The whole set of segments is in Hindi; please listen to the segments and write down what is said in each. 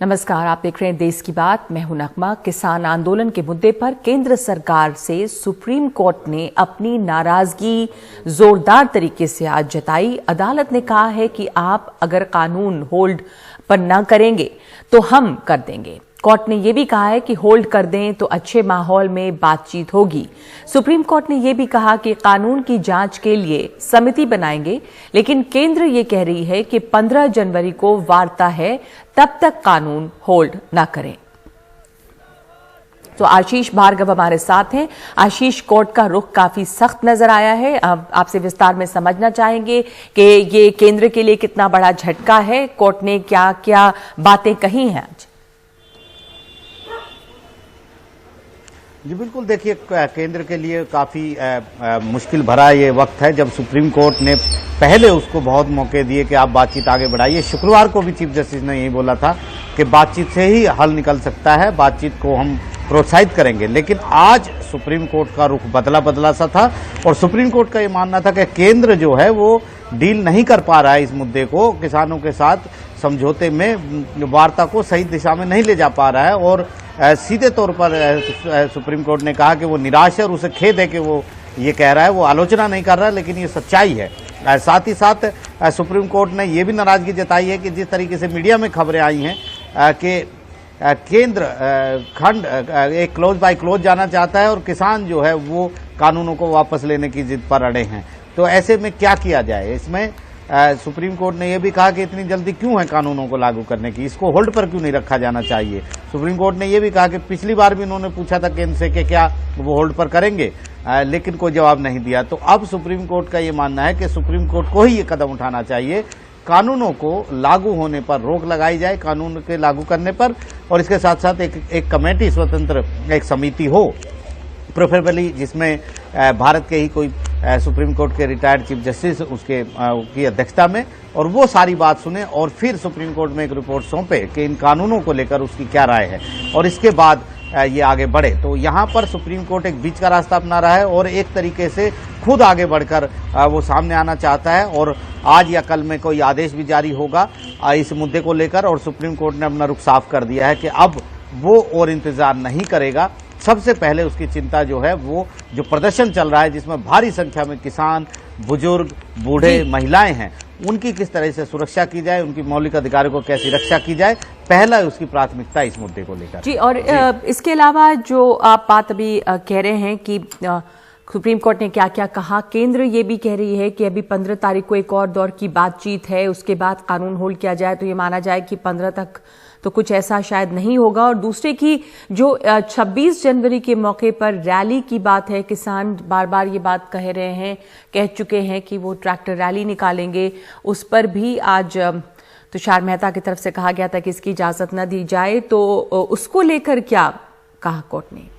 नमस्कार, आप देख रहे हैं देश की बात। मैं हूं नगमा। किसान आंदोलन के मुद्दे पर केंद्र सरकार से सुप्रीम कोर्ट ने अपनी नाराजगी जोरदार तरीके से आज जताई। अदालत ने कहा है कि आप अगर कानून होल्ड पर न करेंगे तो हम कर देंगे। कोर्ट ने यह भी कहा है कि होल्ड कर दें तो अच्छे माहौल में बातचीत होगी। सुप्रीम कोर्ट ने यह भी कहा कि कानून की जांच के लिए समिति बनाएंगे, लेकिन केंद्र ये कह रही है कि 15 जनवरी को वार्ता है, तब तक कानून होल्ड न करें। तो आशीष भार्गव हमारे साथ हैं। आशीष, कोर्ट का रुख काफी सख्त नजर आया है। अब आपसे विस्तार में समझना चाहेंगे कि ये केंद्र के लिए कितना बड़ा झटका है। कोर्ट ने क्या क्या बातें कही हैं आज? जी बिल्कुल, देखिए केंद्र के लिए काफ़ी मुश्किल भरा ये वक्त है, जब सुप्रीम कोर्ट ने पहले उसको बहुत मौके दिए कि आप बातचीत आगे बढ़ाइए। शुक्रवार को भी चीफ जस्टिस ने यही बोला था कि बातचीत से ही हल निकल सकता है, बातचीत को हम प्रोत्साहित करेंगे। लेकिन आज सुप्रीम कोर्ट का रुख बदला सा था और सुप्रीम कोर्ट का ये मानना था कि केंद्र जो है वो डील नहीं कर पा रहा है इस मुद्दे को, किसानों के साथ समझौते में वार्ता को सही दिशा में नहीं ले जा पा रहा है। और सीधे तौर पर सुप्रीम कोर्ट ने कहा कि वो निराश है और उसे खेद है कि वो ये कह रहा है, वो आलोचना नहीं कर रहा है, लेकिन ये सच्चाई है। साथ ही साथ सुप्रीम कोर्ट ने ये भी नाराजगी जताई है कि जिस तरीके से मीडिया में खबरें आई हैं कि केंद्र खंड एक क्लोज बाय क्लोज जाना चाहता है और किसान जो है वो कानूनों को वापस लेने की जिद पर अड़े हैं। तो ऐसे में क्या किया जाए? इसमें सुप्रीम कोर्ट ने यह भी कहा कि इतनी जल्दी क्यों है कानूनों को लागू करने की, इसको होल्ड पर क्यों नहीं रखा जाना चाहिए। सुप्रीम कोर्ट ने यह भी कहा कि पिछली बार भी उन्होंने पूछा था केंद्र से कि क्या वो होल्ड पर करेंगे, लेकिन कोई जवाब नहीं दिया। तो अब सुप्रीम कोर्ट का ये मानना है कि सुप्रीम कोर्ट को ही ये कदम उठाना चाहिए, कानूनों को लागू होने पर रोक लगाई जाए, कानून के लागू करने पर, और इसके साथ साथ एक कमेटी, स्वतंत्र एक समिति हो प्रेफरेबली, जिसमें भारत के ही कोई सुप्रीम कोर्ट के रिटायर्ड चीफ जस्टिस उसके की अध्यक्षता में, और वो सारी बात सुने और फिर सुप्रीम कोर्ट में एक रिपोर्ट सौंपे कि इन कानूनों को लेकर उसकी क्या राय है, और इसके बाद ये आगे बढ़े। तो यहाँ पर सुप्रीम कोर्ट एक बीच का रास्ता अपना रहा है और एक तरीके से खुद आगे बढ़कर वो सामने आना चाहता है। और आज या कल में कोई आदेश भी जारी होगा इस मुद्दे को लेकर, और सुप्रीम कोर्ट ने अपना रुख साफ कर दिया है कि अब वो और इंतजार नहीं करेगा। सबसे पहले उसकी चिंता जो है वो जो प्रदर्शन चल रहा है, जिसमें भारी संख्या में किसान, बुजुर्ग, बूढ़े, महिलाएं हैं, उनकी किस तरह से सुरक्षा की जाए, उनकी मौलिक अधिकारों को कैसी रक्षा की जाए, पहला उसकी प्राथमिकता इस मुद्दे को लेकर। जी, और इसके अलावा जो आप बात अभी कह रहे हैं कि सुप्रीम कोर्ट ने क्या क्या कहा, केंद्र ये भी कह रही है कि अभी 15 तारीख को एक और दौर की बातचीत है, उसके बाद कानून होल्ड किया जाए, तो ये माना जाए कि 15 तक तो कुछ ऐसा शायद नहीं होगा। और दूसरे की जो 26 जनवरी के मौके पर रैली की बात है, किसान बार बार ये बात कह चुके हैं कि वो ट्रैक्टर रैली निकालेंगे, उस पर भी आज तुषार मेहता की तरफ से कहा गया था कि इसकी इजाजत न दी जाए। तो उसको लेकर क्या कहा कोर्ट ने?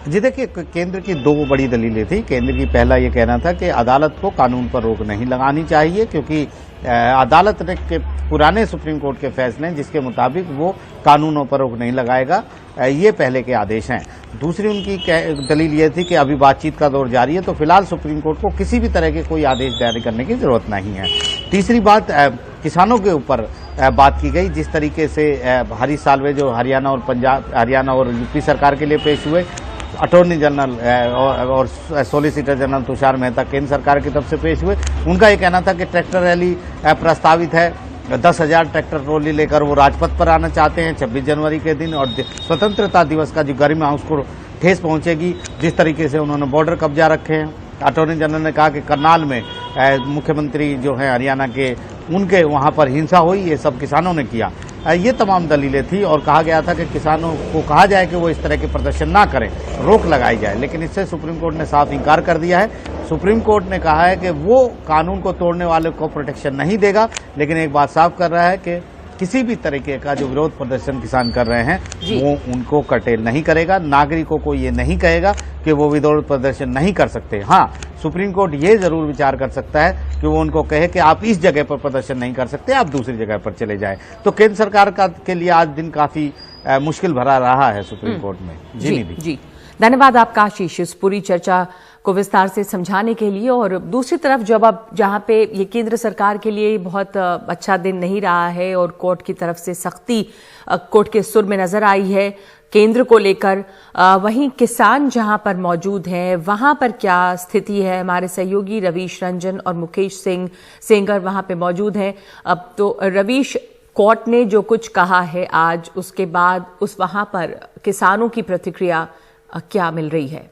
जी देखिए, केंद्र की दो बड़ी दलीलें थी। केंद्र की पहला ये कहना था कि अदालत को कानून पर रोक नहीं लगानी चाहिए, क्योंकि अदालत ने के पुराने सुप्रीम कोर्ट के फैसले जिसके मुताबिक वो कानूनों पर रोक नहीं लगाएगा, ये पहले के आदेश हैं। दूसरी उनकी दलील ये थी कि अभी बातचीत का दौर जारी है, तो फिलहाल सुप्रीम कोर्ट को किसी भी तरह के कोई आदेश जारी करने की जरूरत नहीं है। तीसरी बात, किसानों के ऊपर बात की गई। जिस तरीके से हरीश साल्वे जो हरियाणा और यूपी सरकार के लिए पेश हुए, अटॉर्नी जनरल और सॉलिसिटर जनरल तुषार मेहता केंद्र सरकार की तरफ से पेश हुए, उनका ये कहना था कि ट्रैक्टर रैली प्रस्तावित है, 10,000 ट्रैक्टर ट्रॉली लेकर वो राजपथ पर आना चाहते हैं 26 जनवरी के दिन, और स्वतंत्रता दिवस का जो गरिमा उसको ठेस पहुंचेगी। जिस तरीके से उन्होंने बॉर्डर कब्जा रखे हैं, अटॉर्नी जनरल ने कहा कि करनाल में मुख्यमंत्री जो हैं हरियाणा के, उनके वहां पर हिंसा हुई, ये सब किसानों ने किया। ये तमाम दलीलें थी और कहा गया था कि किसानों को कहा जाए कि वो इस तरह के प्रदर्शन ना करें, रोक लगाई जाए, लेकिन इससे सुप्रीम कोर्ट ने साफ इंकार कर दिया है। सुप्रीम कोर्ट ने कहा है कि वो कानून को तोड़ने वाले को प्रोटेक्शन नहीं देगा, लेकिन एक बात साफ कर रहा है कि किसी भी तरीके का जो विरोध प्रदर्शन किसान कर रहे हैं वो उनको कर्टेल नहीं करेगा। नागरिकों को ये नहीं कहेगा कि वो विरोध प्रदर्शन नहीं कर सकते। हाँ, सुप्रीम कोर्ट ये जरूर विचार कर सकता है कि वो उनको कहे कि आप इस जगह पर प्रदर्शन नहीं कर सकते, आप दूसरी जगह पर चले जाएं। तो केंद्र सरकार के लिए आज दिन काफी मुश्किल भरा रहा है सुप्रीम कोर्ट में। जी धन्यवाद आपका आशीष, इस पूरी चर्चा को विस्तार से समझाने के लिए। और दूसरी तरफ जब अब जहां पे ये केंद्र सरकार के लिए बहुत अच्छा दिन नहीं रहा है और कोर्ट की तरफ से सख्ती कोर्ट के सुर में नजर आई है केंद्र को लेकर, वहीं किसान जहां पर मौजूद हैं वहां पर क्या स्थिति है? हमारे सहयोगी रवीश रंजन और मुकेश सिंह सेंगर वहां पे मौजूद हैं। अब तो रवीश, कोर्ट ने जो कुछ कहा है आज, उसके बाद उस वहां पर किसानों की प्रतिक्रिया क्या मिल रही है?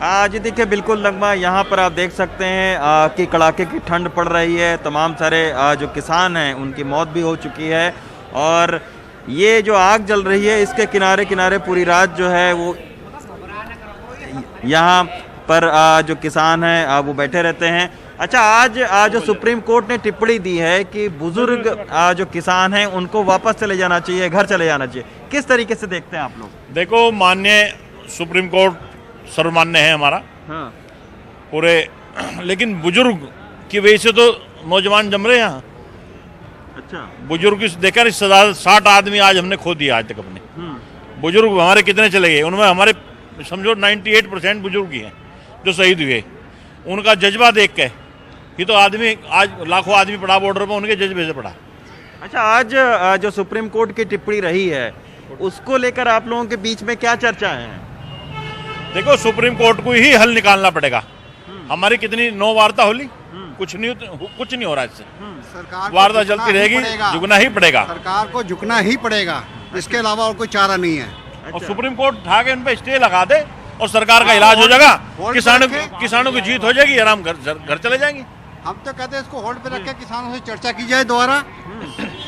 आज देखिए बिल्कुल नगमा, यहाँ पर आप देख सकते हैं कि कड़ाके की ठंड पड़ रही है। तमाम सारे जो किसान हैं उनकी मौत भी हो चुकी है और ये जो आग जल रही है इसके किनारे किनारे पूरी रात जो है वो यहाँ पर जो किसान हैं वो बैठे रहते हैं। अच्छा, आज जो सुप्रीम कोर्ट ने टिप्पणी दी है कि बुजुर्ग जो किसान हैं उनको वापस चले जाना चाहिए, घर चले जाना चाहिए, किस तरीके से देखते हैं आप लोग? देखो, माननीय सुप्रीम कोर्ट सर्वमान्य है हमारा। हाँ। पूरे, लेकिन बुजुर्ग की वजह से तो नौजवान जम रहे हैं यहाँ। अच्छा, बुजुर्ग देखा नहीं, 60 आदमी आज हमने खो दिया आज तक अपने। बुजुर्ग हमारे कितने चले गए, उनमें हमारे समझो 98% बुजुर्ग ही हैं जो शहीद हुए। उनका जज्बा देख के ये तो आदमी, आज लाखों आदमी पड़ा बॉर्डर पर, उनके जज्बे से पड़ा। अच्छा, आज जो सुप्रीम कोर्ट की टिप्पणी रही है उसको लेकर आप लोगों के बीच में क्या चर्चा है? देखो, सुप्रीम कोर्ट को ही हल निकालना पड़ेगा। हमारी कितनी 9 वार्ता होली, कुछ नहीं हो रहा इससे। सरकार वार्ता चलती रहेगी, झुकना ही पड़ेगा। सरकार को झुकना ही पड़ेगा, इसके अलावा और कोई चारा नहीं है। और सुप्रीम कोर्ट उठा के उन पे स्टे लगा दे और सरकार का इलाज हो जाएगा, किसानों की जीत हो जाएगी, आराम घर चले जाएंगे। हम तो कहते हैं इसको होल्ड पे रख के किसानों से चर्चा की जाए दोबारा,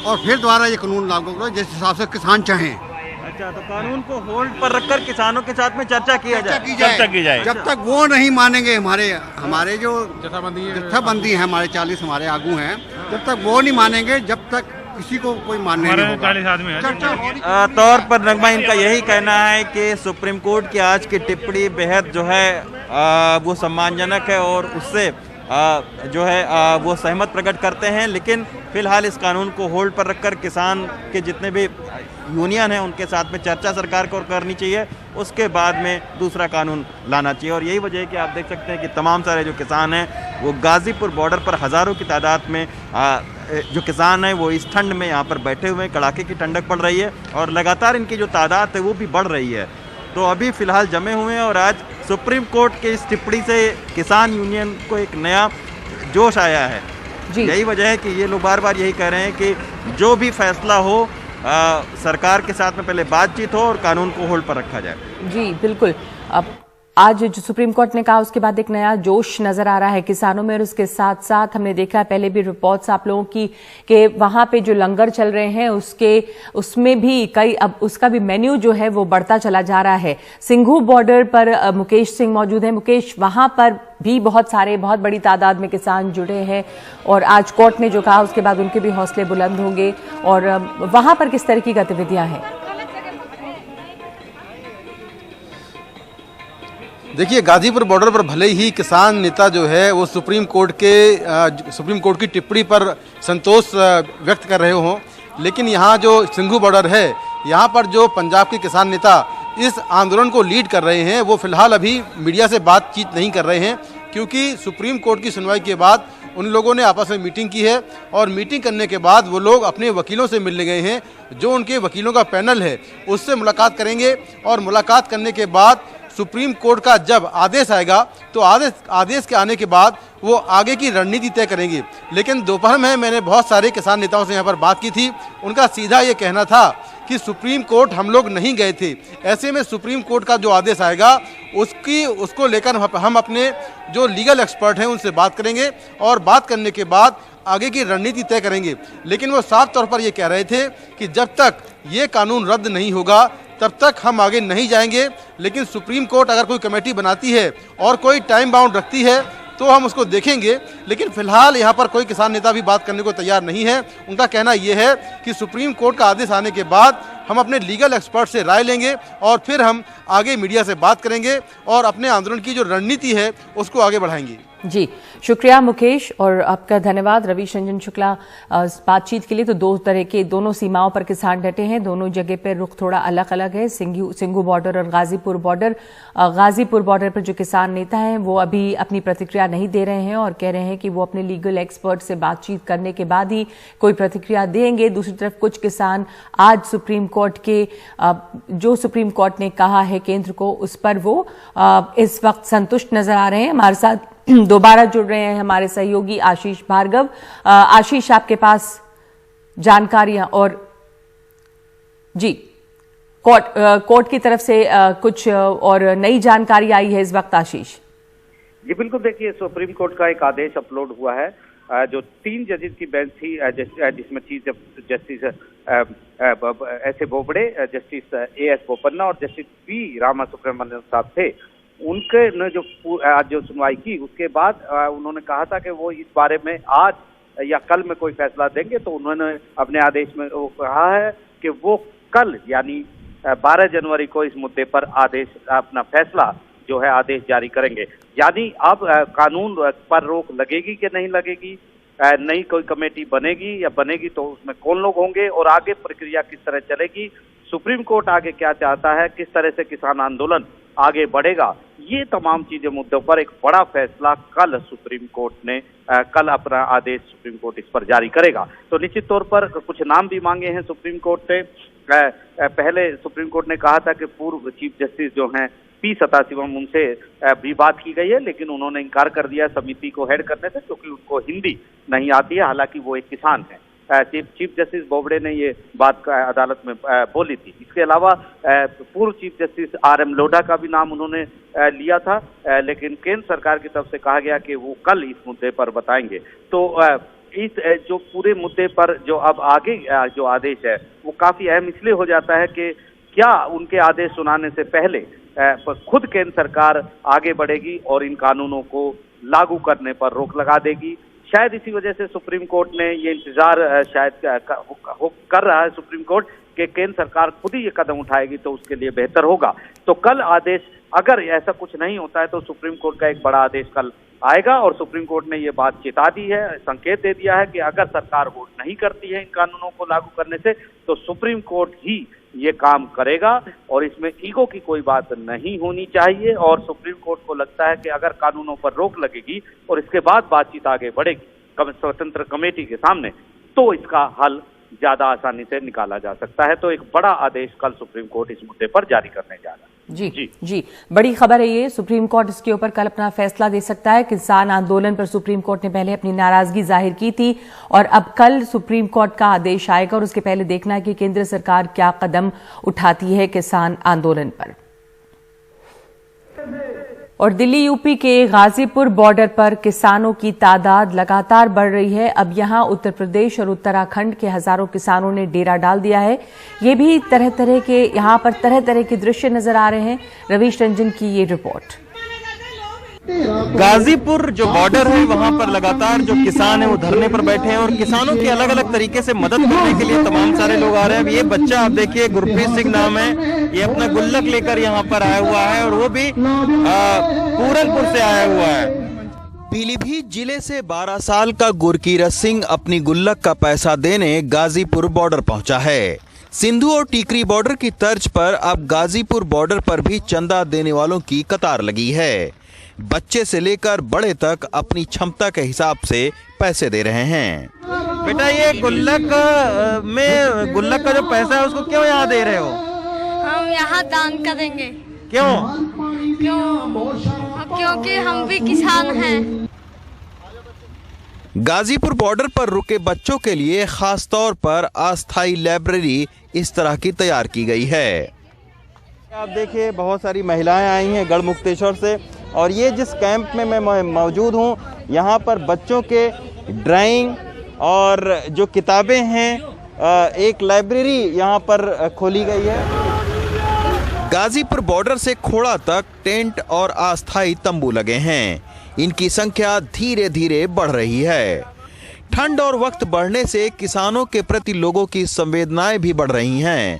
और फिर दोबारा ये कानून लागू करो जिस हिसाब से किसान चाहें। अच्छा, तो कानून को होल्ड पर रखकर किसानों के साथ में चर्चा की जाए। जब तक वो नहीं मानेंगे, हमारे जो जत्थाबंदी है, हमारे 40 हमारे आगू हैं, जब तक वो नहीं मानेंगे, जब तक किसी को कोई मानने नहीं होगा। 40 आदमी है तौर पर नगमा, इनका यही कहना है कि सुप्रीम कोर्ट की आज की टिप्पणी बेहद जो है वो सम्मानजनक है और उससे जो है वो सहमत प्रकट करते हैं, लेकिन फिलहाल इस कानून को होल्ड पर रखकर किसान के जितने भी यूनियन हैं उनके साथ में चर्चा सरकार को करनी चाहिए, उसके बाद में दूसरा कानून लाना चाहिए। और यही वजह है कि आप देख सकते हैं कि तमाम सारे जो किसान हैं वो गाजीपुर बॉर्डर पर हज़ारों की तादाद में जो किसान हैं वो इस ठंड में यहाँ पर बैठे हुए हैं। कड़ाके की ठंडक पड़ रही है और लगातार इनकी जो तादाद है वो भी बढ़ रही है। तो अभी फ़िलहाल जमे हुए हैं और आज सुप्रीम कोर्ट के इस टिप्पणी से किसान यूनियन को एक नया जोश आया है। यही वजह है कि ये लोग बार बार यही कह रहे हैं कि जो भी फैसला हो सरकार के साथ में पहले बातचीत हो और कानून को होल्ड पर रखा जाए। जी बिल्कुल। अब आज जो सुप्रीम कोर्ट ने कहा उसके बाद एक नया जोश नजर आ रहा है किसानों में, और उसके साथ साथ हमने देखा है पहले भी रिपोर्ट्स आप लोगों की कि वहां पे जो लंगर चल रहे हैं उसमें भी कई, अब उसका भी मेन्यू जो है वो बढ़ता चला जा रहा है। सिंघू बॉर्डर पर मुकेश सिंह मौजूद है। मुकेश, वहां पर भी बहुत बड़ी तादाद में किसान जुड़े हैं और आज कोर्ट ने जो कहा उसके बाद उनके भी हौसले बुलंद होंगे, और वहां पर किस तरह की गतिविधियां हैं? देखिए, गाजीपुर बॉर्डर पर भले ही किसान नेता जो है वो सुप्रीम कोर्ट की टिप्पणी पर संतोष व्यक्त कर रहे हों, लेकिन यहाँ जो सिंघू बॉर्डर है, यहाँ पर जो पंजाब के किसान नेता इस आंदोलन को लीड कर रहे हैं वो फिलहाल अभी मीडिया से बातचीत नहीं कर रहे हैं, क्योंकि सुप्रीम कोर्ट की सुनवाई के बाद उन लोगों ने आपस में मीटिंग की है और मीटिंग करने के बाद वो लोग अपने वकीलों से मिलने गए हैं। जो उनके वकीलों का पैनल है उससे मुलाकात करेंगे और मुलाकात करने के बाद सुप्रीम कोर्ट का जब आदेश आएगा तो आदेश के आने के बाद वो आगे की रणनीति तय करेंगे। लेकिन दोपहर में मैंने बहुत सारे किसान नेताओं से यहाँ पर बात की थी, उनका सीधा ये कहना था कि सुप्रीम कोर्ट हम लोग नहीं गए थे, ऐसे में सुप्रीम कोर्ट का जो आदेश आएगा उसको लेकर हम अपने जो लीगल एक्सपर्ट हैं उनसे बात करेंगे और बात करने के बाद आगे की रणनीति तय करेंगे। लेकिन वो साफ तौर पर ये कह रहे थे कि जब तक ये कानून रद्द नहीं होगा तब तक हम आगे नहीं जाएंगे, लेकिन सुप्रीम कोर्ट अगर कोई कमेटी बनाती है और कोई टाइम बाउंड रखती है तो हम उसको देखेंगे। लेकिन फिलहाल यहाँ पर कोई किसान नेता भी बात करने को तैयार नहीं है। उनका कहना यह है कि सुप्रीम कोर्ट का आदेश आने के बाद हम अपने लीगल एक्सपर्ट से राय लेंगे और फिर हम आगे मीडिया से बात करेंगे और अपने आंदोलन की जो रणनीति है उसको आगे बढ़ाएंगे। जी, शुक्रिया मुकेश और आपका धन्यवाद रवीश रंजन शुक्ला इस बातचीत के लिए। तो दो तरह के दोनों सीमाओं पर किसान डटे हैं, दोनों जगह पर रुख थोड़ा अलग अलग है, सिंघू बॉर्डर और गाजीपुर बॉर्डर। गाजीपुर बॉर्डर पर जो किसान नेता हैं वो अभी अपनी प्रतिक्रिया नहीं दे रहे हैं और कह रहे हैं कि वो अपने लीगल एक्सपर्ट से बातचीत करने के बाद ही कोई प्रतिक्रिया देंगे। दूसरी तरफ कुछ किसान आज सुप्रीम कोर्ट के जो सुप्रीम कोर्ट ने कहा है केंद्र को, उस पर वो इस वक्त संतुष्ट नजर आ रहे हैं। हमारे साथ दोबारा जुड़ रहे हैं हमारे सहयोगी आशीष भार्गव। आशीष, आपके पास जानकारियां और जी कोर्ट की तरफ से कुछ और नई जानकारी आई है इस वक्त आशीष? जी बिल्कुल, देखिए सुप्रीम कोर्ट का एक आदेश अपलोड हुआ है जो 3 जजेस की बेंच थी, जिसमें chief justice S A Bobde, justice A S Bopanna और जस्टिस वी रामासुब्रमण्यम साहब थे। उनके ने आज जो सुनवाई की उसके बाद उन्होंने कहा था कि वो इस बारे में आज या कल में कोई फैसला देंगे। तो उन्होंने अपने आदेश में वो कहा है कि वो कल यानी 12 जनवरी को इस मुद्दे पर अपना फैसला जो है आदेश जारी करेंगे। यानी अब कानून पर रोक लगेगी कि नहीं लगेगी, नई कोई कमेटी बनेगी या बनेगी तो उसमें कौन लोग होंगे और आगे प्रक्रिया किस तरह चलेगी, सुप्रीम कोर्ट आगे क्या चाहता है, किस तरह से किसान आंदोलन आगे बढ़ेगा, ये तमाम चीजें मुद्दों पर एक बड़ा फैसला कल सुप्रीम कोर्ट ने कल अपना आदेश सुप्रीम कोर्ट इस पर जारी करेगा। तो निश्चित तौर पर कुछ नाम भी मांगे हैं सुप्रीम कोर्ट से। पहले सुप्रीम कोर्ट ने कहा था कि पूर्व चीफ जस्टिस जो हैं पी सदाशिवम, उनसे भी बात की गई है, लेकिन उन्होंने इनकार कर दिया समिति को हेड करने से क्योंकि उनको हिंदी नहीं आती है, हालांकि वो एक किसान है। चीफ जस्टिस बोबड़े ने ये बात अदालत में बोली थी। इसके अलावा पूर्व चीफ जस्टिस RM लोढ़ा का भी नाम उन्होंने लिया था, लेकिन केंद्र सरकार की तरफ से कहा गया कि वो कल इस मुद्दे पर बताएंगे। तो इस जो पूरे मुद्दे पर जो अब आगे जो आदेश है वो काफी अहम इसलिए हो जाता है कि क्या उनके आदेश सुनाने से पहले खुद केंद्र सरकार आगे बढ़ेगी और इन कानूनों को लागू करने पर रोक लगा देगी। शायद इसी वजह से सुप्रीम कोर्ट ने ये इंतजार शायद कर रहा है सुप्रीम कोर्ट कि केंद्र सरकार खुद ही ये कदम उठाएगी तो उसके लिए बेहतर होगा। तो कल आदेश, अगर ऐसा कुछ नहीं होता है तो सुप्रीम कोर्ट का एक बड़ा आदेश कल आएगा और सुप्रीम कोर्ट ने ये बात चेता दी है, संकेत दे दिया है कि अगर सरकार वोट नहीं करती है इन कानूनों को लागू करने से तो सुप्रीम कोर्ट ही ये काम करेगा और इसमें ईगो की कोई बात नहीं होनी चाहिए। और सुप्रीम कोर्ट को लगता है कि अगर कानूनों पर रोक लगेगी और इसके बाद बातचीत आगे बढ़ेगी स्वतंत्र कमेटी के सामने तो इसका हल ज्यादा आसानी से निकाला जा सकता है। तो एक बड़ा आदेश कल सुप्रीम कोर्ट इस मुद्दे पर जारी करने जा रहा है। जी, बड़ी खबर है ये। सुप्रीम कोर्ट इसके ऊपर कल अपना फैसला दे सकता है। किसान आंदोलन पर सुप्रीम कोर्ट ने पहले अपनी नाराजगी जाहिर की थी और अब कल सुप्रीम कोर्ट का आदेश आएगा और उसके पहले देखना है कि केंद्र सरकार क्या कदम उठाती है किसान आंदोलन पर। और दिल्ली यूपी के गाजीपुर बॉर्डर पर किसानों की तादाद लगातार बढ़ रही है। अब यहां उत्तर प्रदेश और उत्तराखंड के हजारों किसानों ने डेरा डाल दिया है। ये भी तरह तरह के दृश्य नजर आ रहे हैं। रवीश रंजन की ये रिपोर्ट। गाजीपुर जो बॉर्डर है वहां पर लगातार जो किसान है वो धरने पर बैठे हैं और किसानों की अलग अलग तरीके से मदद करने के लिए तमाम सारे लोग आ रहे हैं। ये बच्चा आप देखिए, गुरप्रीत सिंह नाम है, ये अपना गुल्लक लेकर यहाँ पर आया हुआ है और वो भी पूरनपुर से आया हुआ है। पीलीभीत जिले से 12 साल का गुरकीरत सिंह अपनी गुल्लक का पैसा देने गाजीपुर बॉर्डर पहुंचा है। सिंधु और टीकरी बॉर्डर की तर्ज पर अब गाजीपुर बॉर्डर पर भी चंदा देने वालों की कतार लगी है। बच्चे से लेकर बड़े तक अपनी क्षमता के हिसाब से पैसे दे रहे हैं। बेटा, ये गुल्लक का जो पैसा है उसको क्यों यहाँ दे रहे हो? हम यहाँ दान करेंगे। क्यों? क्योंकि हम भी किसान हैं। गाजीपुर बॉर्डर पर रुके बच्चों के लिए खास तौर पर अस्थायी लाइब्रेरी इस तरह की तैयार की गई है। आप देखिए, बहुत सारी महिलाएं आई हैं गढ़मुक्तेश्वर से और ये जिस कैंप में मैं मौजूद हूँ यहाँ पर बच्चों के ड्राइंग और जो किताबें हैं, एक लाइब्रेरी यहाँ पर खोली गई है। गाजीपुर बॉर्डर से खोड़ा तक टेंट और अस्थायी तंबू लगे हैं। इनकी संख्या धीरे धीरे बढ़ रही है। ठंड और वक्त बढ़ने से किसानों के प्रति लोगों की संवेदनाएं भी बढ़ रही हैं।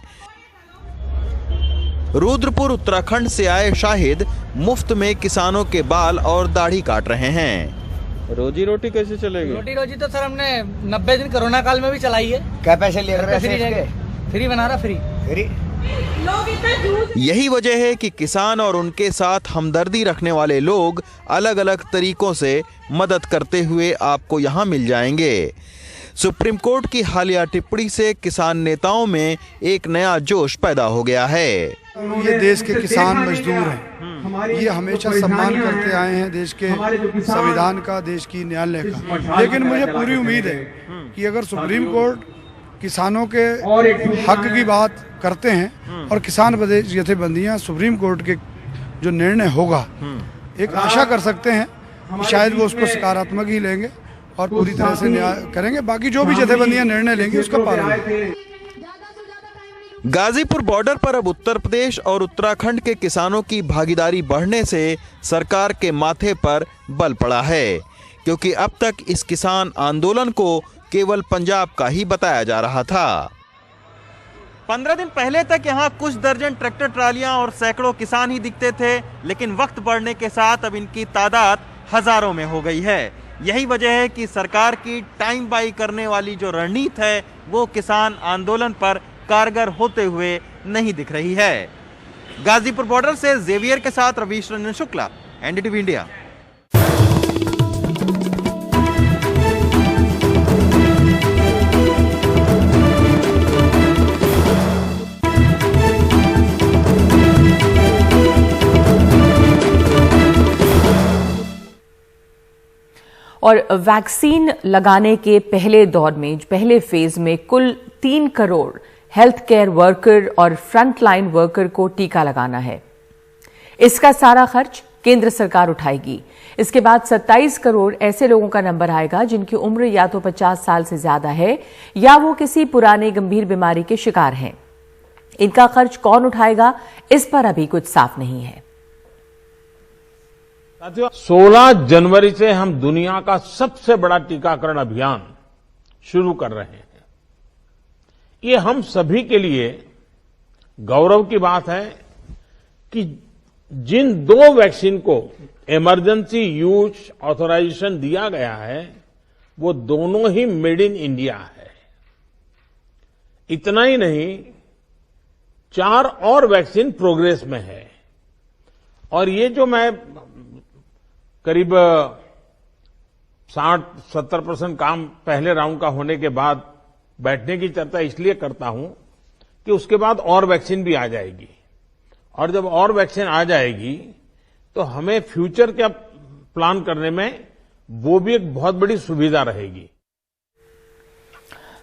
रुद्रपुर उत्तराखंड से आए शाहिद मुफ्त में किसानों के बाल और दाढ़ी काट रहे हैं। रोजी रोटी कैसे चलेगी? रोजी तो सर हमने 90 दिन कोरोना काल में भी चलाई है। क्या पैसे ले रहे हैं? फ्री बना रहा, फ्री। यही वजह है कि किसान और उनके साथ हमदर्दी रखने वाले लोग अलग अलग तरीकों से मदद करते हुए आपको यहाँ मिल जाएंगे। सुप्रीम कोर्ट की हालिया टिप्पणी से किसान नेताओं में एक नया जोश पैदा हो गया है। ये देश के किसान मजदूर हैं, ये हमेशा सम्मान करते आए हैं देश के संविधान का, देश की न्यायालय का। लेकिन मुझे पूरी उम्मीद है कि अगर सुप्रीम कोर्ट किसानों के हक की बात करते हैं और किसान जथेबंदियां सुप्रीम कोर्ट के जो निर्णय होगा, एक आशा कर सकते हैं कि शायद वो उसको सकारात्मक ही लेंगे और पूरी तरह से न्याय करेंगे। बाकी जो भी जथेबंदियां निर्णय लेंगी उसका पालन। गाजीपुर बॉर्डर पर अब उत्तर प्रदेश और उत्तराखंड के किसानों की भागीदारी बढ़ने से सरकार के माथे पर बल पड़ा है, क्योंकि अब तक इस किसान आंदोलन को केवल पंजाब का ही बताया जा रहा था। 15 दिन पहले तक यहाँ कुछ दर्जन ट्रैक्टर ट्रालियां और सैकड़ों किसान ही दिखते थे, लेकिन वक्त बढ़ने के साथ अब इनकी तादाद हजारों में हो गई है। यही वजह है कि सरकार की टाइम बाई करने वाली जो रणनीति है वो किसान आंदोलन पर कारगर होते हुए नहीं दिख रही है। गाजीपुर बॉर्डर से जेवियर के साथ रवीश रंजन शुक्ला, एनडीटीवी इंडिया। और वैक्सीन लगाने के पहले दौर में, पहले फेज में कुल 3 करोड़ हेल्थ केयर वर्कर और फ्रंटलाइन वर्कर को टीका लगाना है। इसका सारा खर्च केंद्र सरकार उठाएगी। इसके बाद 27 करोड़ ऐसे लोगों का नंबर आएगा जिनकी उम्र या तो 50 साल से ज्यादा है या वो किसी पुराने गंभीर बीमारी के शिकार हैं। इनका खर्च कौन उठाएगा, इस पर अभी कुछ साफ नहीं है। 16 जनवरी से हम दुनिया का सबसे बड़ा टीकाकरण अभियान शुरू कर रहे हैं। ये हम सभी के लिए गौरव की बात है कि जिन 2 वैक्सीन को इमरजेंसी यूज ऑथराइजेशन दिया गया है वो दोनों ही मेड इन इंडिया है। इतना ही नहीं, 4 और वैक्सीन प्रोग्रेस में है। और ये जो मैं करीब 60-70% काम पहले राउंड का होने के बाद बैठने की चर्चा इसलिए करता हूं कि उसके बाद और वैक्सीन भी आ जाएगी, और जब और वैक्सीन आ जाएगी तो हमें फ्यूचर का प्लान करने में वो भी एक बहुत बड़ी सुविधा रहेगी।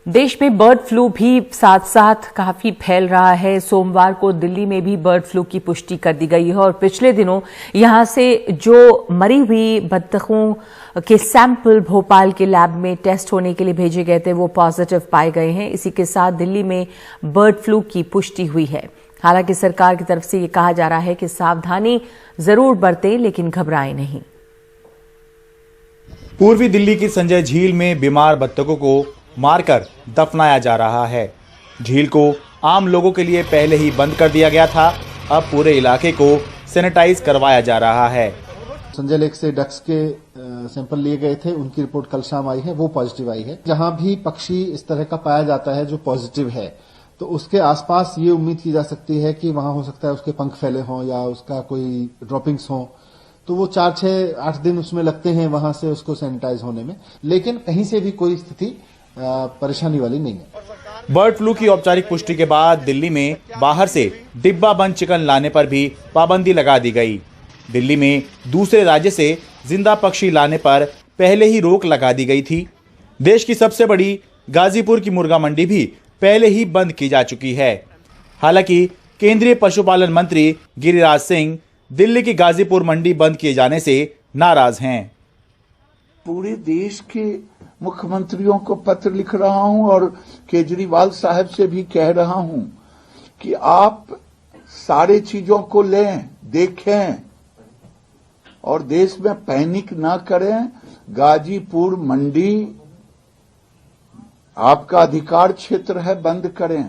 देश में बर्ड फ्लू भी साथ साथ काफी फैल रहा है। सोमवार को दिल्ली में भी बर्ड फ्लू की पुष्टि कर दी गई है और पिछले दिनों यहां से जो मरी हुई बत्तखों के सैंपल भोपाल के लैब में टेस्ट होने के लिए भेजे गए थे वो पॉजिटिव पाए गए हैं। इसी के साथ दिल्ली में बर्ड फ्लू की पुष्टि हुई है। हालांकि सरकार की तरफ से ये कहा जा रहा है कि सावधानी जरूर बरतें, लेकिन घबराएं नहीं। पूर्वी दिल्ली की संजय झील में बीमार बत्तखों को मारकर दफनाया जा रहा है। झील को आम लोगों के लिए पहले ही बंद कर दिया गया था, अब पूरे इलाके को सैनिटाइज करवाया जा रहा है। संजय लेक से डक्स के सैंपल लिए गए थे, उनकी रिपोर्ट कल शाम आई है, वो पॉजिटिव आई है। जहां भी पक्षी इस तरह का पाया जाता है जो पॉजिटिव है, तो उसके आसपास ये उम्मीद की जा सकती है कि वहां हो सकता है उसके पंख फैले हों या उसका कोई ड्रॉपिंग्स हों, तो वो 4-6-8 दिन उसमें लगते हैं वहां से उसको सैनिटाइज होने में, लेकिन कहीं से भी कोई स्थिति परेशानी वाली नहीं है। बर्ड फ्लू की औपचारिक पुष्टि के बाद दिल्ली में बाहर से डिब्बा बंद चिकन लाने पर भी पाबंदी लगा दी गई। दिल्ली में दूसरे राज्य से जिंदा पक्षी लाने पर पहले ही रोक लगा दी गई थी। देश की सबसे बड़ी गाजीपुर की मुर्गा मंडी भी पहले ही बंद की जा चुकी है। हालांकि केंद्रीय पशुपालन मंत्री गिरिराज सिंह दिल्ली की गाजीपुर मंडी बंद किए जाने से नाराज हैं। पूरे देश के मुख्यमंत्रियों को पत्र लिख रहा हूं और केजरीवाल साहब से भी कह रहा हूं कि आप सारे चीजों को लें, देखें और देश में पैनिक ना करें। गाजीपुर मंडी आपका अधिकार क्षेत्र है, बंद करें।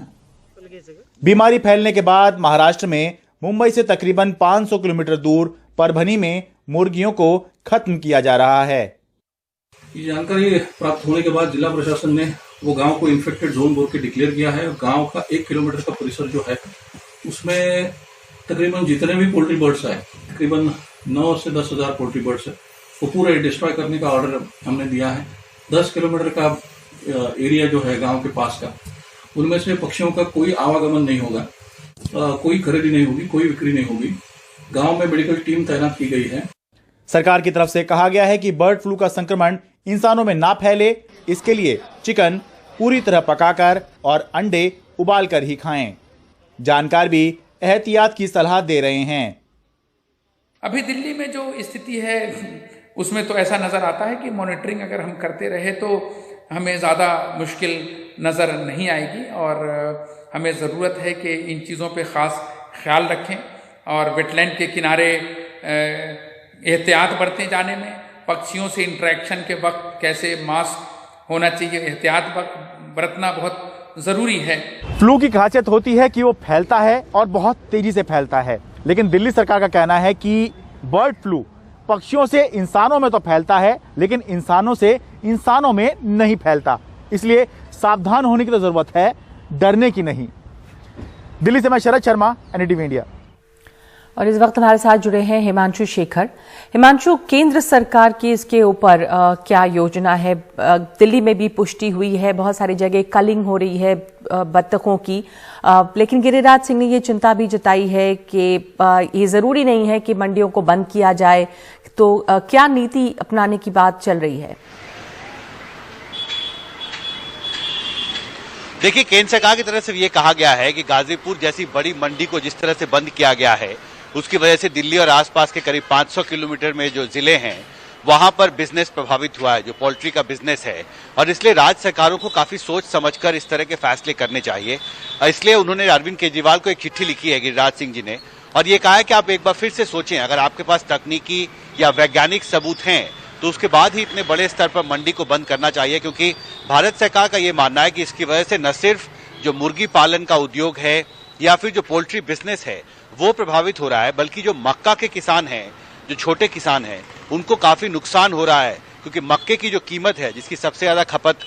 बीमारी फैलने के बाद महाराष्ट्र में मुंबई से तकरीबन 500 किलोमीटर दूर परभनी में मुर्गियों को खत्म किया जा रहा है। ये जानकारी प्राप्त होने के बाद जिला प्रशासन ने वो गांव को इन्फेक्टेड जोन बोल के डिक्लेयर किया है। गांव का 1 किलोमीटर का परिसर जो है उसमें तकरीबन जितने भी पोल्ट्री बर्ड्स है, तकरीबन 9 से 10 हजार पोल्ट्री बर्ड्स है, वो पूरे डिस्ट्रॉय करने का ऑर्डर हमने दिया है। 10 किलोमीटर का एरिया जो है गांव के पास का, उनमें से पक्षियों का कोई आवागमन नहीं होगा, कोई खरीदी नहीं होगी, कोई बिक्री नहीं होगी। गांव में मेडिकल टीम तैनात की गई है। सरकार की तरफ से कहा गया है कि बर्ड फ्लू का संक्रमण इंसानों में ना फैले, इसके लिए चिकन पूरी तरह पकाकर और अंडे उबालकर ही खाएं। जानकार भी एहतियात की सलाह दे रहे हैं। अभी दिल्ली में जो स्थिति है उसमें तो ऐसा नजर आता है कि मॉनिटरिंग अगर हम करते रहे तो हमें ज़्यादा मुश्किल नज़र नहीं आएगी और हमें ज़रूरत है कि इन चीज़ों पे ख़ास ख्याल रखें और वेटलैंड के किनारे एहतियात बरतें जाने में। पक्षियों से इंटरेक्शन के वक्त कैसे मास्क होना चाहिए, एहतियात बरतना बहुत ज़रूरी है। फ्लू की खासियत होती है कि वो फैलता है और बहुत तेजी से फैलता है, लेकिन दिल्ली सरकार का कहना है कि बर्ड फ्लू पक्षियों से इंसानों में तो फैलता है लेकिन इंसानों से इंसानों में नहीं फैलता, इसलिए सावधान होने की तो जरूरत है, डरने की नहीं। दिल्ली से मैं शरद शर्मा, एनडीटीवी इंडिया। और इस वक्त हमारे साथ जुड़े हैं हिमांशु शेखर। हिमांशु, केंद्र सरकार की इसके ऊपर क्या योजना है? दिल्ली में भी पुष्टि हुई है, बहुत सारी जगह कलिंग हो रही है बत्तखों की, लेकिन गिरिराज सिंह ने ये चिंता भी जताई है कि ये जरूरी नहीं है कि मंडियों को बंद किया जाए, तो क्या नीति अपनाने की बात चल रही है? देखिए, केंद्र सरकार की तरफ से ये कहा गया है कि गाजीपुर जैसी बड़ी मंडी को जिस तरह से बंद किया गया है, उसकी वजह से दिल्ली और आसपास के करीब 500 किलोमीटर में जो जिले हैं वहां पर बिजनेस प्रभावित हुआ है, जो पोल्ट्री का बिजनेस है, और इसलिए राज्य सरकारों को काफी सोच समझकर इस तरह के फैसले करने चाहिए। इसलिए उन्होंने अरविंद केजरीवाल को एक चिट्ठी लिखी है गिरिराज सिंह जी ने, और ये कहा है कि आप एक बार फिर से सोचें, अगर आपके पास तकनीकी या वैज्ञानिक सबूत हैं तो उसके बाद ही इतने बड़े स्तर पर मंडी को बंद करना चाहिए, क्योंकि भारत सरकार का ये मानना है कि इसकी वजह से न सिर्फ जो मुर्गी पालन का उद्योग है या फिर जो पोल्ट्री बिजनेस है वो प्रभावित हो रहा है, बल्कि जो मक्का के किसान हैं, जो छोटे किसान हैं, उनको काफी नुकसान हो रहा है, क्योंकि मक्के की जो कीमत है, जिसकी सबसे ज्यादा खपत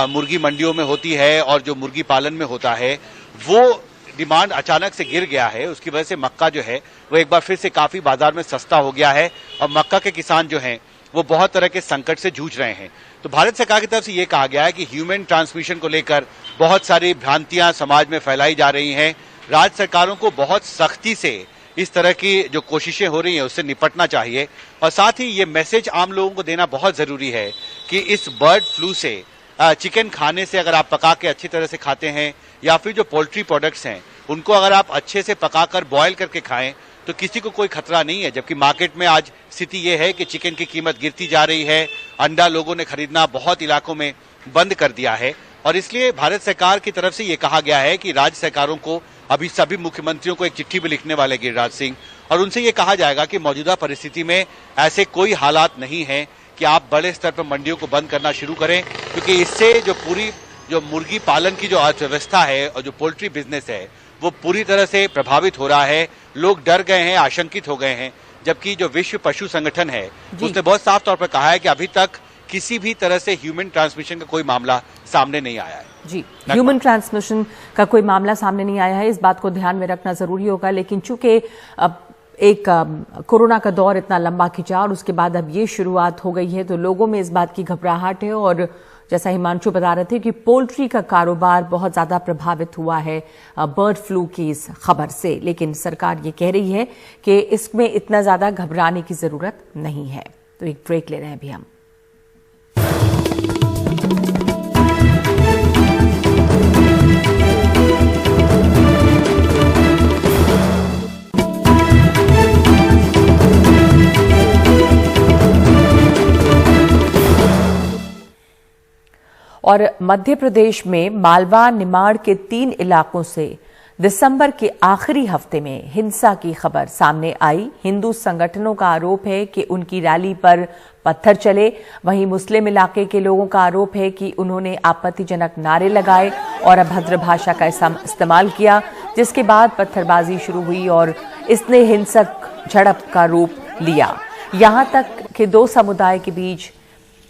मुर्गी मंडियों में होती है और जो मुर्गी पालन में होता है, वो डिमांड अचानक से गिर गया है। उसकी वजह से मक्का जो है वो एक बार फिर से काफी बाजार में सस्ता हो गया है और मक्का के किसान जो हैं वो बहुत तरह के संकट से जूझ रहे हैं। तो भारत सरकार की तरफ से ये कहा गया है कि ह्यूमन ट्रांसमिशन को लेकर बहुत सारी भ्रांतियां समाज में फैलाई जा रही हैं। राज्य सरकारों को बहुत सख्ती से इस तरह की जो कोशिशें हो रही हैं उससे निपटना चाहिए, और साथ ही ये मैसेज आम लोगों को देना बहुत जरूरी है कि इस बर्ड फ्लू से चिकन खाने से, अगर आप पका के अच्छी तरह से खाते हैं या फिर जो पोल्ट्री प्रोडक्ट्स हैं उनको अगर आप अच्छे से पकाकर बॉयल करके खाएं तो किसी को कोई खतरा नहीं है। जबकि मार्केट में आज स्थिति ये है कि चिकन की कीमत गिरती जा रही है, अंडा लोगों ने खरीदना बहुत इलाकों में बंद कर दिया है, और इसलिए भारत सरकार की तरफ से ये कहा गया है कि राज्य सरकारों को, अभी सभी मुख्यमंत्रियों को एक चिट्ठी भी लिखने वाले गिरिराज सिंह, और उनसे ये कहा जाएगा कि मौजूदा परिस्थिति में ऐसे कोई हालात नहीं है कि आप बड़े स्तर पर मंडियों को बंद करना शुरू करें, क्योंकि इससे जो पूरी जो मुर्गी पालन की जो अर्थव्यवस्था है और जो पोल्ट्री बिजनेस है वो पूरी तरह से प्रभावित हो रहा है। लोग डर गए हैं, आशंकित हो गए हैं, जबकि जो विश्व पशु संगठन है उसने बहुत साफ तौर पर कहा है कि अभी तक किसी भी तरह से ह्यूमन ट्रांसमिशन का कोई मामला सामने नहीं आया है। जी, ह्यूमन ट्रांसमिशन का कोई मामला सामने नहीं आया है, इस बात को ध्यान में रखना जरूरी होगा। लेकिन चूंकि एक कोरोना का दौर इतना लंबा खिंचा और उसके बाद अब ये शुरुआत हो गई है, तो लोगों में इस बात की घबराहट है, और जैसा हिमांशु बता रहे थे कि पोल्ट्री का कारोबार बहुत ज्यादा प्रभावित हुआ है बर्ड फ्लू की इस खबर से। लेकिन सरकार ये कह रही है कि इसमें इतना ज्यादा घबराने की जरूरत नहीं है। तो एक ब्रेक ले रहे हैं अभी हम। और मध्य प्रदेश में मालवा निमाड़ के 3 इलाकों से दिसंबर के आखिरी हफ्ते में हिंसा की खबर सामने आई। हिंदू संगठनों का आरोप है कि उनकी रैली पर पत्थर चले, वहीं मुस्लिम इलाके के लोगों का आरोप है कि उन्होंने आपत्तिजनक नारे लगाए और अभद्र भाषा का इस्तेमाल किया, जिसके बाद पत्थरबाजी शुरू हुई और इसने हिंसक झड़प का रूप लिया। यहां तक कि दो समुदाय के बीच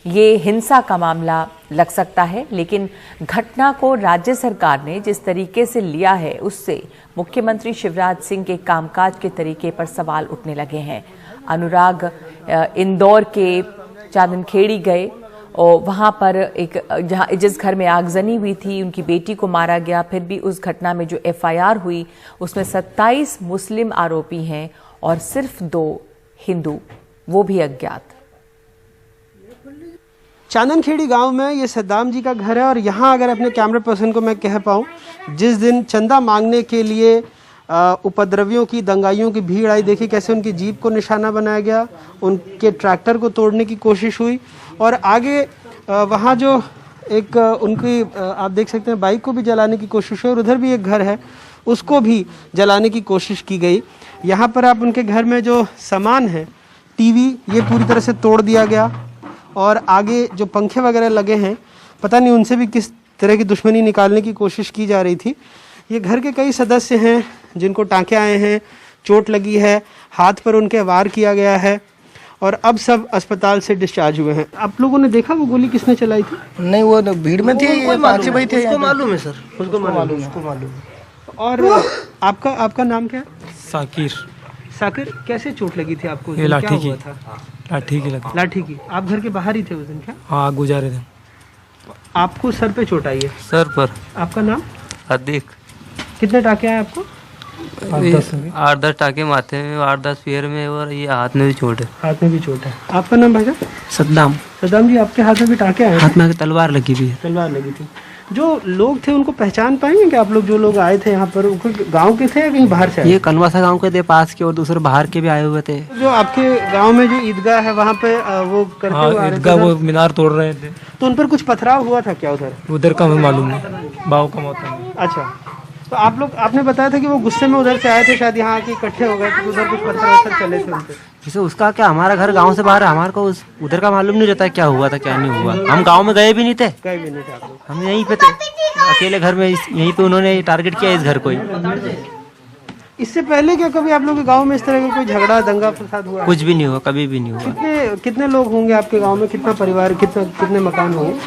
ये हिंसा का मामला लग सकता है, लेकिन घटना को राज्य सरकार ने जिस तरीके से लिया है उससे मुख्यमंत्री शिवराज सिंह के कामकाज के तरीके पर सवाल उठने लगे हैं। अनुराग इंदौर के चांदनखेड़ी गए और वहां पर जहां जिस घर में आगजनी हुई थी, उनकी बेटी को मारा गया, फिर भी उस घटना में जो एफआईआर हुई उसमें 27 मुस्लिम आरोपी हैं और सिर्फ 2 हिंदू, वो भी अज्ञात। चांदनखेड़ी गांव में ये सद्दाम जी का घर है और यहाँ अगर अपने कैमरा पर्सन को मैं कह पाऊँ, जिस दिन चंदा मांगने के लिए उपद्रवियों की, दंगाइयों की भीड़ आई, देखिए कैसे उनकी जीप को निशाना बनाया गया, उनके ट्रैक्टर को तोड़ने की कोशिश हुई और आगे वहाँ जो एक उनकी आप देख सकते हैं बाइक को भी जलाने की कोशिश हुई और उधर भी एक घर है उसको भी जलाने की कोशिश की गई। यहाँ पर आप उनके घर में जो सामान है, टीवी, ये पूरी तरह से तोड़ दिया गया और आगे जो पंखे वगैरह लगे हैं, पता नहीं उनसे भी किस तरह की दुश्मनी निकालने की कोशिश की जा रही थी। ये घर के कई सदस्य हैं जिनको टाँके आए हैं, चोट लगी है, हाथ पर उनके वार किया गया है और अब सब अस्पताल से डिस्चार्ज हुए हैं। आप लोगों ने देखा वो गोली किसने चलाई थी? नहीं, वो भीड़ में थी, पांच भाई थे। उसको मालूम है सर, उसको मालूम है। और आपका नाम क्या है? साकिर। साकिर, कैसे चोट लगी थी आपको? ये लाठी की। लाठी की लगी। लाठी की। आप घर के बाहर ही थे उस दिन क्या? हाँ, गुजारे थे। आपको सर पे चोट आई है? सर पर। आपका नाम? अदीक। कितने टाके आए आपको? 8-10 टाके माथे में, 8-10 पैर में और ये हाथ में भी चोट है। हाथ में भी चोट है। आपका नाम भाई साहब? सद्दाम। सद्दाम जी, आपके हाथ में भी टाके आए? हाथ में तलवार लगी हुई है। तलवार लगी थी। जो लोग थे उनको पहचान पाएंगे कि आप लोग जो लोग आए थे यहाँ पर, गांव के थे या कहीं बाहर से आए? ये कनवासा गांव के थे पास के, और दूसरे बाहर के भी आए हुए थे। जो आपके गांव में जो ईदगाह है वहाँ पे वो करते हुए ईदगाह वो मीनार तोड़ रहे थे, तो उन पर कुछ पथराव हुआ था क्या उधर का हमें मालूम नहीं, बाव का मौत। अच्छा, तो आपने बताया था कि वो गुस्से में उधर से आए थे, शायद यहाँ के इकट्ठे हो गए तो उधर कुछ पत्थर चले थे उनसे। जैसे उसका क्या, हमारा घर गांव से बाहर है, हमारे को उधर का मालूम नहीं रहता क्या हुआ था क्या नहीं हुआ। हम गांव में गए भी नहीं थे, हम यहीं पे थे अकेले घर में, यहीं पे उन्होंने टारगेट किया इस घर को ही। इससे पहले क्या कभी आप लोग के गांव में इस तरह का कोई झगड़ा, दंगा फसाद हुआ? कुछ भी नहीं हुआ, कभी भी नहीं हुआ। कितने लोग होंगे आपके गाँव में? कितना परिवार, कितने मकान होंगे?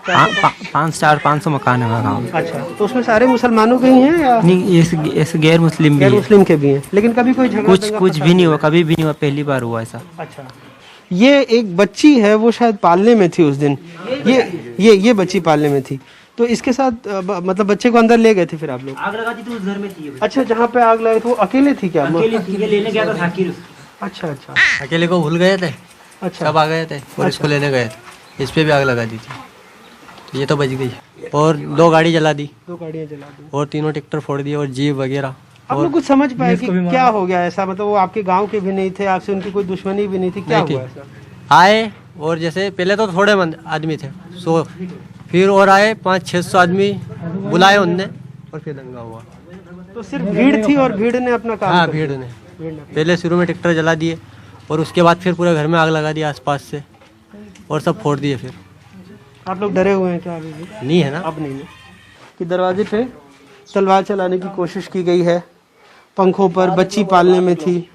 500 मकान है हमारे गाँव में। अच्छा, तो उसमें सारे मुसलमानों के ही हैं या नहीं? ऐसे गैर मुस्लिम के भी हैं, लेकिन कभी कोई झगड़ा कुछ भी नहीं हुआ, कभी भी नहीं हुआ, पहली बार हुआ ऐसा। अच्छा, ये एक बच्ची है, वो शायद पालने में थी उस दिन, ये बच्ची पालने में थी, तो इसके साथ मतलब बच्चे को अंदर ले गए थे, फिर आप लोग आग लगा दी थी उस घर में थी। अच्छा, जहाँ पे आग लगी थी वो अकेले थी क्या? अकेले थी, लेने गया था साकिर। अच्छा, अकेले को भूल गए थे। अच्छा, सब आ गए थे और इसको लेने गए थे, इस पे भी आग लगा दी थी, ये तो बच गई। और 2 गाड़ी जला दी, 2 गाड़ियाँ जला दी और 3 ट्रैक्टर फोड़ दिए और जीप वगैरह। आप लोग कुछ समझ पाए कि क्या हो गया ऐसा? मतलब वो आपके गांव के भी नहीं थे, आपसे उनकी कोई दुश्मनी भी नहीं थी, क्या हुआ ऐसा? आए और जैसे पहले तो थोड़े आदमी थे, फिर और आए 500-600 आदमी बुलाए उनने और फिर दंगा हुआ। तो सिर्फ भीड़ थी और भीड़ ने अपना काम? हाँ, भीड़ ने पहले शुरू में ट्रैक्टर जला दिए और उसके बाद फिर पूरे घर में आग लगा दी आसपास से और सब फोड़ दिए। फिर आप लोग डरे हुए हैं क्या? अभी भी नहीं है ना? अब नहीं है कि दरवाजे पे तलवार चलाने की कोशिश की गई है, पंखों पर, बच्ची पालने में थी,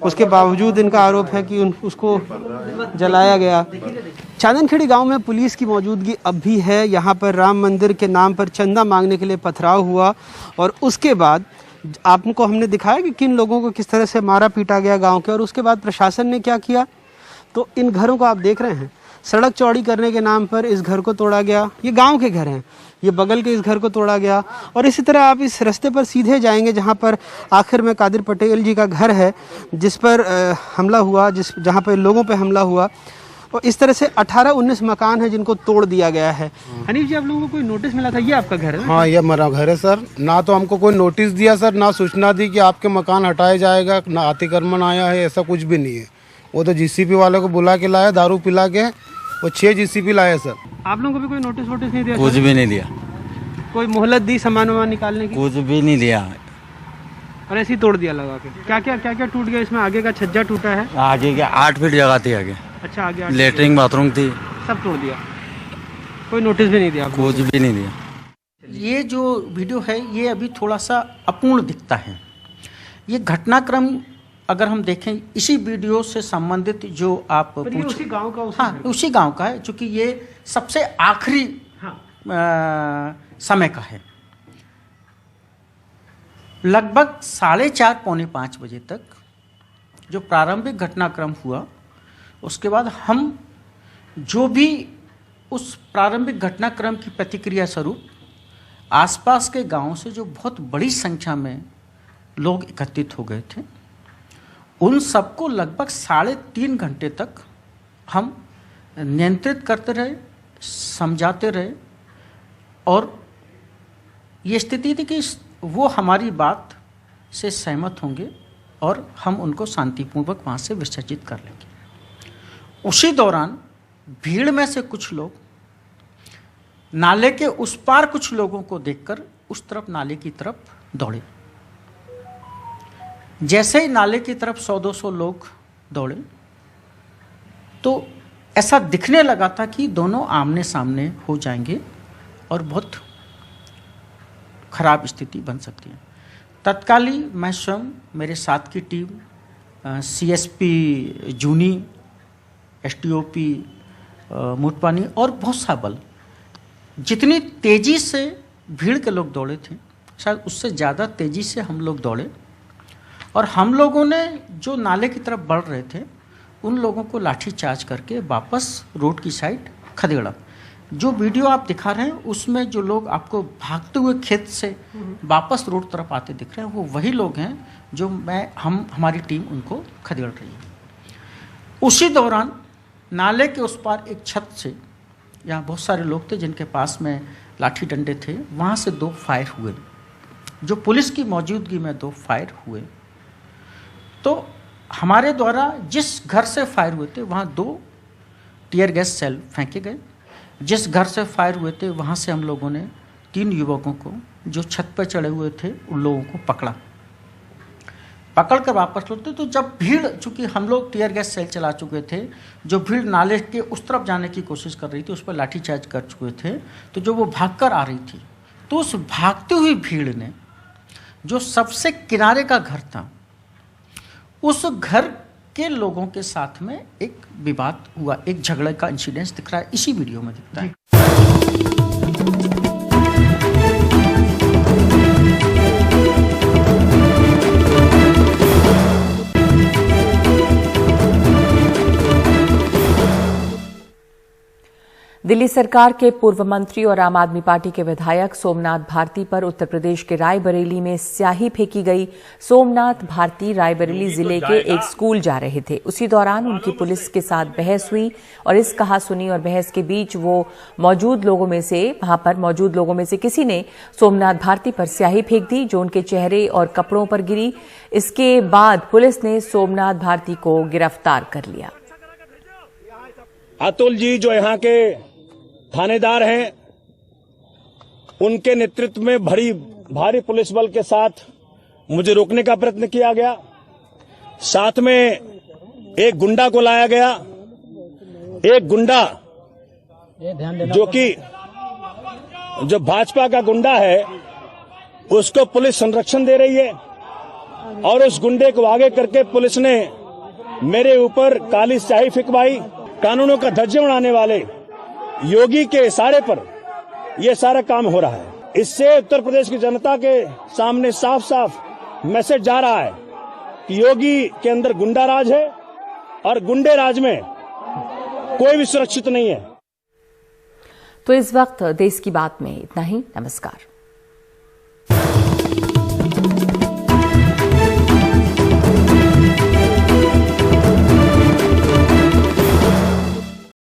उसके बावजूद इनका आरोप है कि उसको जलाया गया। चांदनखेड़ी गांव में पुलिस की मौजूदगी अब भी है। यहाँ पर राम मंदिर के नाम पर चंदा मांगने के लिए पथराव हुआ और उसके बाद आपको हमने दिखाया कि किन लोगों को किस तरह से मारा पीटा गया गाँव के, और उसके बाद प्रशासन ने क्या किया। तो इन घरों को आप देख रहे हैं, सड़क चौड़ी करने के नाम पर इस घर को तोड़ा गया। ये गांव के घर हैं, ये बगल के इस घर को तोड़ा गया। और इसी तरह आप इस रास्ते पर सीधे जाएंगे जहां पर आखिर में कादिर पटेल जी का घर है, जिस पर हमला हुआ, जहां पर लोगों पे हमला हुआ। और इस तरह से 18-19 मकान है जिनको तोड़ दिया गया है। हनीफ जी, आप लोगों को कोई नोटिस मिला था? ये आपका घर है? हाँ, ये हमारा घर है सर। ना तो हमको कोई नोटिस दिया सर, ना सूचना दी कि आपके मकान हटाया जाएगा, ना अतिक्रमण आया है, ऐसा कुछ भी नहीं है। वो तो जीसीपी वाले को बुला के लाया, दारू पिला के, वो 6 जीसीपी लाए सर। आप लोगों को भी कोई नोटिस वोटिस नहीं दिया? कुछ भी नहीं दिया। कोई मोहलत दी सामान वामान निकालने की? कुछ भी नहीं दिया और ऐसे ही तोड़ दिया लगा के। क्या टूट गया इसमें? आगे का छज्जा टूटा है, आगे के 8 फीट जगह थी आगे। अच्छा, आगे लेटरिन बाथरूम थी, सब तोड़ दिया। कोई नोटिस भी नहीं दिया? कुछ भी नहीं दिया। ये जो वीडियो है ये अभी थोड़ा सा अपूर्ण दिखता है। ये घटनाक्रम अगर हम देखें इसी वीडियो से संबंधित जो आप पूछ, उसी गांव का हाँ उसी गांव का है, चूंकि ये सबसे आखिरी समय का है। लगभग 4:30 पौने 5 बजे तक जो प्रारंभिक घटनाक्रम हुआ, उसके बाद हम जो भी उस प्रारंभिक घटनाक्रम की प्रतिक्रिया स्वरूप आसपास के गांवों से जो बहुत बड़ी संख्या में लोग एकत्रित हो गए थे, उन सबको लगभग 3.5 घंटे तक हम नियंत्रित करते रहे, समझाते रहे, और ये स्थिति थी कि वो हमारी बात से सहमत होंगे और हम उनको शांतिपूर्वक वहाँ से विसर्जित कर लेंगे। उसी दौरान भीड़ में से कुछ लोग नाले के उस पार कुछ लोगों को देखकर उस तरफ नाले की तरफ दौड़े। जैसे ही नाले की तरफ 100-200 लोग दौड़े तो ऐसा दिखने लगा था कि दोनों आमने सामने हो जाएंगे और बहुत खराब स्थिति बन सकती है। तत्काली मैं स्वयं, मेरे साथ की टीम, CSP जूनी, STOP मुटपानी और बहुत सा बल, जितनी तेज़ी से भीड़ के लोग दौड़े थे, शायद उससे ज़्यादा तेज़ी से हम लोग दौड़े, और हम लोगों ने जो नाले की तरफ बढ़ रहे थे उन लोगों को लाठी चार्ज करके वापस रोड की साइड खदेड़ा। जो वीडियो आप दिखा रहे हैं उसमें जो लोग आपको भागते हुए खेत से वापस रोड तरफ आते दिख रहे हैं, वो वही लोग हैं जो हमारी टीम उनको खदेड़ रही है। उसी दौरान नाले के उस पार एक छत से, यहाँ बहुत सारे लोग थे जिनके पास में लाठी डंडे थे, वहाँ से 2 फायर हुए, जो पुलिस की मौजूदगी में 2 फायर हुए। तो हमारे द्वारा जिस घर से फायर हुए थे वहाँ 2 टीयर गैस सेल फेंके गए। जिस घर से फायर हुए थे वहाँ से हम लोगों ने 3 युवकों को जो छत पर चढ़े हुए थे उन लोगों को पकड़ कर वापस लौटे। तो जब भीड़, चूंकि हम लोग टीयर गैस सेल चला चुके थे, जो भीड़ नाले के उस तरफ जाने की कोशिश कर रही थी उस पर लाठीचार्ज कर चुके थे, तो जो वो भागकर आ रही थी, तो उस भागती हुई भीड़ ने जो सबसे किनारे का घर था, उस घर के लोगों के साथ में एक विवाद हुआ, एक झगड़े का इंसिडेंस दिख रहा है, इसी वीडियो में दिखता है। दिल्ली सरकार के पूर्व मंत्री और आम आदमी पार्टी के विधायक सोमनाथ भारती पर उत्तर प्रदेश के रायबरेली में स्याही फेंकी गई। सोमनाथ भारती रायबरेली जिले के एक स्कूल जा रहे थे। उसी दौरान उनकी पुलिस के साथ बहस हुई और इस कहासुनी और बहस के बीच वहां मौजूद लोगों में से किसी ने सोमनाथ भारती पर स्याही फेंक दी, जो उनके चेहरे और कपड़ों पर गिरी। इसके बाद पुलिस ने सोमनाथ भारती को गिरफ्तार कर लिया। अतुल जी जो यहाँ के थानेदार हैं, उनके नेतृत्व में भारी पुलिस बल के साथ मुझे रोकने का प्रयत्न किया गया। साथ में एक गुंडा को लाया गया। एक गुंडा जो भाजपा का गुंडा है, उसको पुलिस संरक्षण दे रही है, और उस गुंडे को आगे करके पुलिस ने मेरे ऊपर काली स्याही फिकवाई। कानूनों का धज्जे उड़ाने वाले योगी के इशारे पर यह सारा काम हो रहा है। इससे उत्तर प्रदेश की जनता के सामने साफ साफ मैसेज जा रहा है कि योगी के अंदर गुंडा राज है और गुंडे राज में कोई भी सुरक्षित नहीं है। तो इस वक्त देश की बात में इतना ही। नमस्कार।